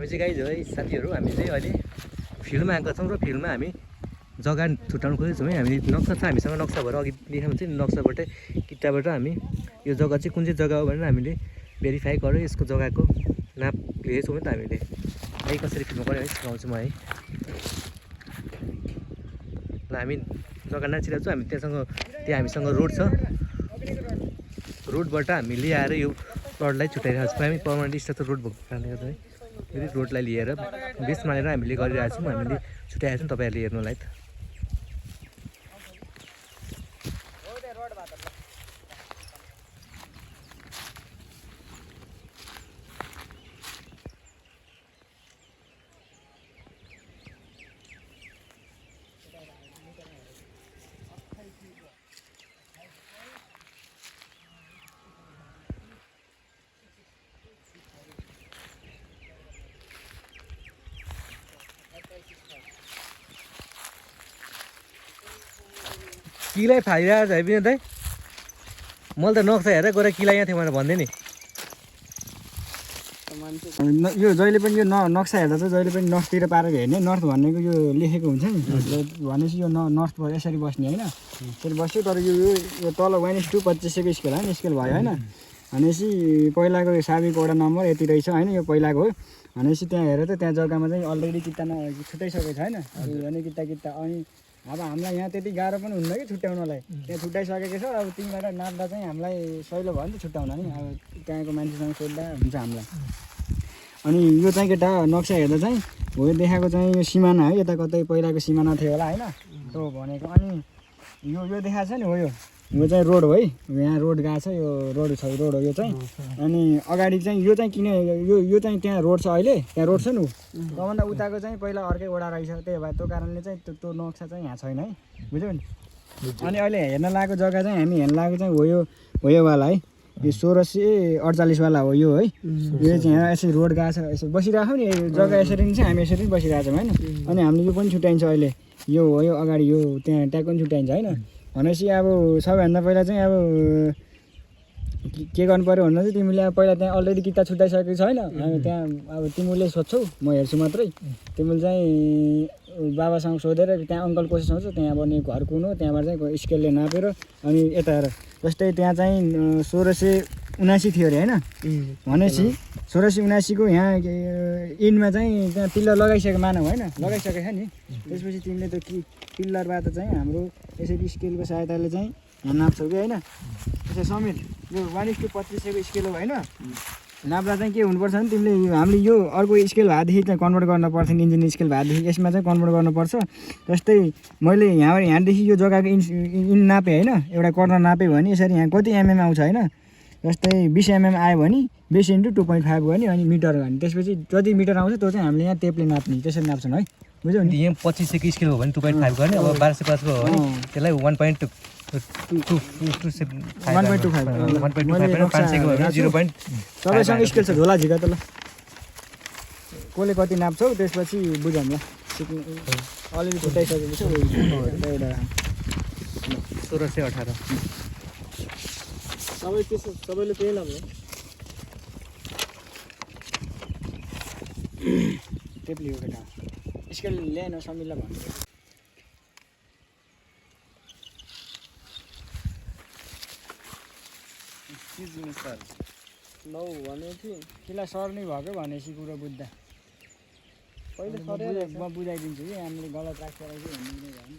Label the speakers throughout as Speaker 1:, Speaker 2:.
Speaker 1: हामी चाहिँ गाइज है साथीहरू हामी चाहिँ अहिले फिल्डमा आएका छौँ र फिल्डमा हामी जग्गा छुट्याउनु खोजेको छौँ है। हामी नक्सा छ हामीसँग, नक्सा भएर अघि देखाएको हुन्छ नि नक्साबाट किताबाट हामी यो जग्गा चाहिँ कुन चाहिँ जग्गा हो भनेर हामीले भेरिफाई गरेर यसको जग्गाको नाप लिएको छौँ नि त हामीले। है कसरी फिल्म गऱ्यो है सिकाउँछु म है। ल हामी जग्गा नाचिरहेको छौँ। हामी त्यहाँ हामीसँग रोड छ, रोडबाट हामी ल्याएर यो प्लटलाई छुट्याइरहेको छौँ। हामी पर्मानेन्ट स्ट्रक्चर रोड भएको कारणले गर्दा है फेरि रोडलाई लिएर बेस मानेर हामीले गरिरहेको छौँ। हामीले छुट्याएको छौँ तपाईँहरूले हेर्नुलाई त। किलाई फाइरहेको छ है बिना दाइ। मैले त नक्सा हेरेर गएर किला यहाँ थियो भनेर भन्दै नि।
Speaker 2: यो जहिले पनि यो नक्सा हेर्दा चाहिँ जहिले पनि नर्थतिर पारेर हेर्ने। नर्थ भनेको यो लेखेको हुन्छ नि, भनेपछि यो नर्थ भयो यसरी बस्ने होइन, यसरी बस्यो। तर यो तल -2 2500को स्केल होइन, स्केल भयो होइन। भनेपछि पहिलाको साबीको वडा नम्बर यति रहेछ होइन, यो पहिलाको हो। भनेपछि त्यहाँ हेरेर त त्यहाँ जग्गामा चाहिँ अलरेडी किता छुट्याइसकेको छ होइन, अनि किता अनि अब हामीलाई यहाँ त्यति गाह्रो पनि हुन्न कि छुट्याउनलाई, त्यहाँ छुट्याइसकेको छ। अब तिमीबाट नाप्दा चाहिँ हामीलाई सहिलो भयो नि त छुट्याउन नि, अब त्यहाँको मान्छेसँग सोद्धा हुन्छ हामीलाई। अनि यो चाहिँ केटा नक्सा हेर्दा चाहिँ हो यो देखाएको चाहिँ यो सिमाना है, यता कतै पहिलाको सिमाना थियो होला होइन त्यो भनेको। अनि यो देखाएको छ नि हो, यो चाहिँ रोड हो है, यहाँ रोड गएको छ, यो रोड छ, रोड हो यो चाहिँ। अनि अगाडि चाहिँ यो चाहिँ किन यो चाहिँ त्यहाँ रोड छ, अहिले त्यहाँ रोड छ नि, त्योभन्दा उताको चाहिँ पहिला अर्कै वडा रहेछ। त्यही भएर त्यो कारणले चाहिँ त्यो नक्सा चाहिँ यहाँ छैन है, बुझ्यौ नि। अनि अहिले हेर्न लागेको जग्गा चाहिँ हामी हेर्न लागेको चाहिँ हो योवाला है, यो 1648 वाला हो यो है। यो चाहिँ यहाँ यसरी रोड गएको छ, यसरी बसिरहेको नि जग्गा, यसरी नै चाहिँ हामी यसरी पनि बसिरहेको छौँ होइन। अनि हामीले यो पनि छुट्याइन्छ अहिले, यो हो यो अगाडि यो त्यहाँ ट्याग पनि छुट्याइन्छ होइन। भनेपछि अब सबैभन्दा पहिला चाहिँ अब के गर्नु पऱ्यो भन्दा चाहिँ तिमीले अब पहिला त्यहाँ अलरेडी किता छुट्याइसकेको छ होइन। अनि त्यहाँ अब तिमीले सोध्छौ, म हेर्छु मात्रै। तिमीले चाहिँ बाबासँग सोधेर त्यहाँ अङ्कल कोसिस हुन्छ, त्यहाँ बन्ने घर कुन हो, त्यहाँबाट चाहिँ स्केलले नापेर अनि यता हेर। जस्तै त्यहाँ चाहिँ 1679 थियो अरे होइन। भनेपछि 1679 को यहाँ इन्डमा चाहिँ त्यहाँ पिल्लर लगाइसकेको मानव होइन, लगाइसकेको छ नि। त्यसपछि तिमीले त्यो पिल्लरबाट चाहिँ हाम्रो यसरी स्केलको सहायताले चाहिँ यहाँ नाप्छौ कि होइन। त्यसै समेत यो 1:2500को स्केल हो होइन। नाप्दा चाहिँ के हुनुपर्छ भने तिमीले हामीले यो अर्को स्केल भएदेखि चाहिँ कन्भर्ट गर्नुपर्छ, इन्जिन स्केल भएदेखि यसमा चाहिँ कन्भर्ट गर्नुपर्छ। जस्तै मैले यहाँदेखि यो जग्गाको इन नापेँ होइन, एउटा कर्नर नापेँ भने यसरी यहाँ कति एमएम आउँछ होइन। जस्तै 20 एमएम आयो भने 20 × 2.5 गर्ने अनि मिटर गर्ने। त्यसपछि जति मिटर आउँछ त्यो चाहिँ हामीले यहाँ टेपले नाप्ने, त्यसरी नाप्छन् है, बुझ्यौ नि।
Speaker 1: यहाँ 2500को स्केल हो भने 2.5 गर्ने, अब 1250 को हो भने त्यसलाई 1.25
Speaker 2: सबैसँग स्केल छ झोला झिका त। ल कसले कति नाप्छौ त्यसपछि बुझौँ ल। अलिअलि छुट्याइसकेको छ एउटा
Speaker 1: 1618
Speaker 2: सबैले त्यही लाग्यो। टेप लियो केटा, स्केल ल्याएन समिललाई भन्नु। लौ भनेको थिएँ किला सर्ने भएको भनेपछि कुरो बुझ्दा पहिले सरेर म बुझाइदिन्छु कि हामीले गलत राखेर कि भन्ने भयो नि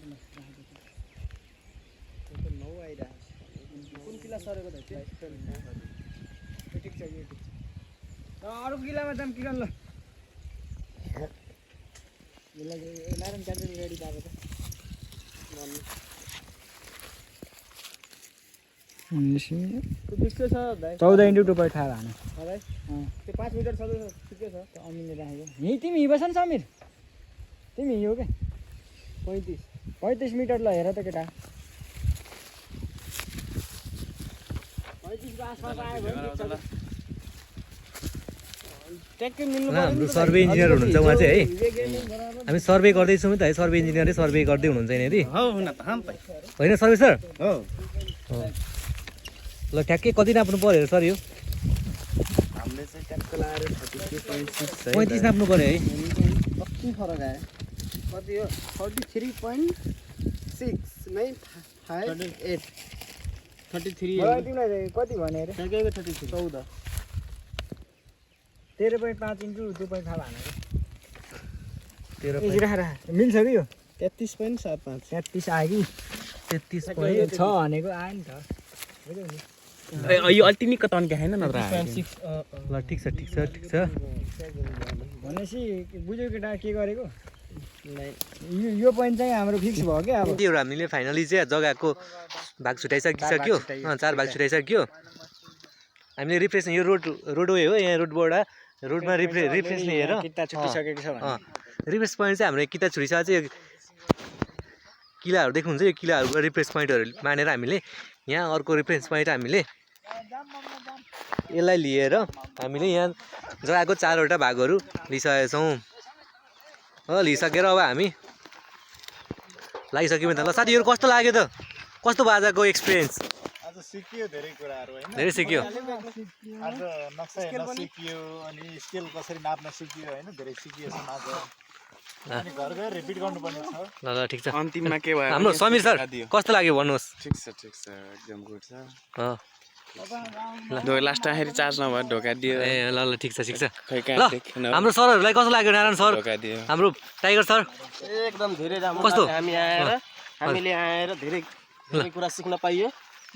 Speaker 2: त। नौ आइरहेको कुन किला सरेको त ठिक छ, यो ठिक छ। अरू किलामा जाऊँ किन ल, यसलाई नारायण क्यान्टिन रेडी पाएको छ भन्नु। 14 × 2.5 हान त्यो 5 मिटर छ ठिकै छ। त्यो अमिनले राखेको यहीँ तिमी हिँड्छ नि समीर, तिमी हिँड्यौ क्या 35 मिटर। ल हेर त केटा 35 को आसपास आयो भने ट्याक्कै मिल्नु पर्यो।
Speaker 1: हाम्रो सर्वे इन्जिनियर हुनुहुन्छ उहाँ चाहिँ है, हामी सर्वे गर्दैछौँ नि त है। सर्वे इन्जिनियरले सर्वे गर्दै हुनुहुन्छ यहाँनिर होइन सर्वे सर? ल ठ्याक्कै कति नाप्नु पऱ्यो सर? यो
Speaker 3: हामीले
Speaker 2: हामीले चाहिँ ट्याक्क लाएर 33.6
Speaker 1: 35 नाप्नु पर्यो है
Speaker 3: कति फरक आयो कति हो 33.6 नै 58 33
Speaker 2: मलाई तिमीलाई कति भने अरे
Speaker 3: ठ्याक्कै 33 14
Speaker 2: 13.5 इन्टु 2.5 हानेको
Speaker 1: 13
Speaker 2: यति राख मिल्छ कि यो
Speaker 3: 33.75
Speaker 2: 33 आयो कि
Speaker 1: 33
Speaker 2: 6 भनेको आयो नि त बुझ्यौ नि
Speaker 3: यो अल्टिमिटको तन्के हैन नत्र
Speaker 1: ल ठिक छ
Speaker 2: भनेपछि बुझ्यौ केटा के गरेको यो पोइन्ट चाहिँ हाम्रो फिक्स भयो क्या अब
Speaker 1: त्यही हामीले फाइनली चाहिँ जग्गाको भाग छुट्याइसकिसक्यो 4 भाग छुट्याइसक्यो हामीले रिफ्रेस यो रोडवे हो यहाँ रोडमा रिफ्रेस लिएर
Speaker 2: किता छुटिसकेको छ भने
Speaker 1: रिफ्रेस पोइन्ट चाहिँ हाम्रो किता छुटिसकेको चाहिँ किलाहरू देख्नुहुन्छ यो किलाहरूको रिफ्रेस पोइन्टहरू मानेर हामीले यहाँ अर्को रिफ्रेस पोइन्ट हामीले यसलाई लिएर हामीले यहाँ जग्गाको 4वटा भागहरू लिइसकेका छौँ हो लिइसकेर अब हामी लागिसक्यौँ त ल साथीहरू कस्तो लाग्यो त कस्तो भयो आजको एक्सपिरियन्स
Speaker 4: आज सिकियो धेरै कुराहरू हैन
Speaker 1: धेरै सिक्यो
Speaker 4: आज नक्सा हेर्न सिकियो अनि स्केल कसरी नाप्न सिकियो हैन धेरै सिकियो छन् आज अनि घर गएर रिपिट गर्नुपर्ने छ
Speaker 1: ल ल ठिक छ
Speaker 3: अन्तिममा के भयो
Speaker 1: हाम्रो समीर सर कस्तो लाग्यो भन्नुहोस्
Speaker 3: ठिक छ एकदम गुड छ
Speaker 1: अँ
Speaker 3: लास्ट आखिरी चार्ज नभएर ढोका दियो
Speaker 1: ए ल ल ठिक छ
Speaker 3: खै
Speaker 1: ल हाम्रो सरहरूलाई कस्तो लाग्यो नारायण सर
Speaker 3: ढोका दियो
Speaker 1: हाम्रो टाइगर सर
Speaker 5: एकदम धेरै राम्रो
Speaker 1: कस्तो?
Speaker 5: लाग्यो। हामीले आएर धेरै कुरा सिक्न पाइयो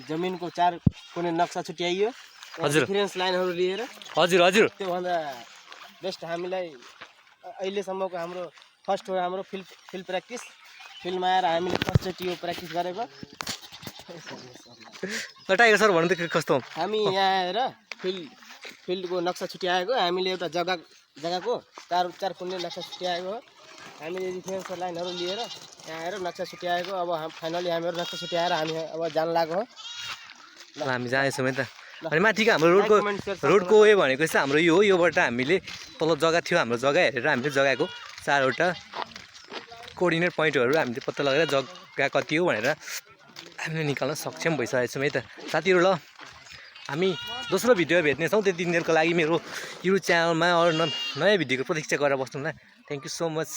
Speaker 5: जमिनको 4 कुनै नक्सा छुट्याइयो
Speaker 1: हजुर।
Speaker 5: रेफरेन्स लाइनहरू लिएर
Speaker 1: हजुर
Speaker 5: त्योभन्दा बेस्ट हामीलाई अहिलेसम्मको हाम्रो फर्स्ट हो हाम्रो फिल्ड प्र्याक्टिस फिल्डमा आएर हामीले फर्स्टचोटि यो प्र्याक्टिस गरेको
Speaker 1: ल टाइगर सर भन्नु त कस्तो
Speaker 5: हामी यहाँ आएर फिल्डको नक्सा छुट्याएको हामीले एउटा जग्गाको 4 कुनै नक्सा छुट्याएको हो हामीले रेफरेन्स लाइनहरू लिएर यहाँ आएर नक्सा छुट्याएको अब फाइनली हामीहरू नक्सा छुट्याएर हामी अब जान लागेको हो
Speaker 1: ल हामी जाँदैछौँ है त अनि माथिको हाम्रो रोडको वे भनेको चाहिँ हाम्रो यो हो योबाट हामीले तल जग्गा थियो हाम्रो जग्गा हेरेर हामीले जग्गाको 4वटा कोअर्डिनेट पोइन्टहरू हामीले पत्ता लगाएर जग्गा कति हो भनेर हामीले निकाल्न सक्षम भइसकेको छौँ है त साथीहरू ल हामी दोस्रो भिडियो भेट्नेछौँ त्यति दिनहरूको लागि मेरो युट्युब च्यानलमा अरू नयाँ भिडियोको प्रतीक्षा गरेर बस्नु होला थ्याङ्क यू सो मच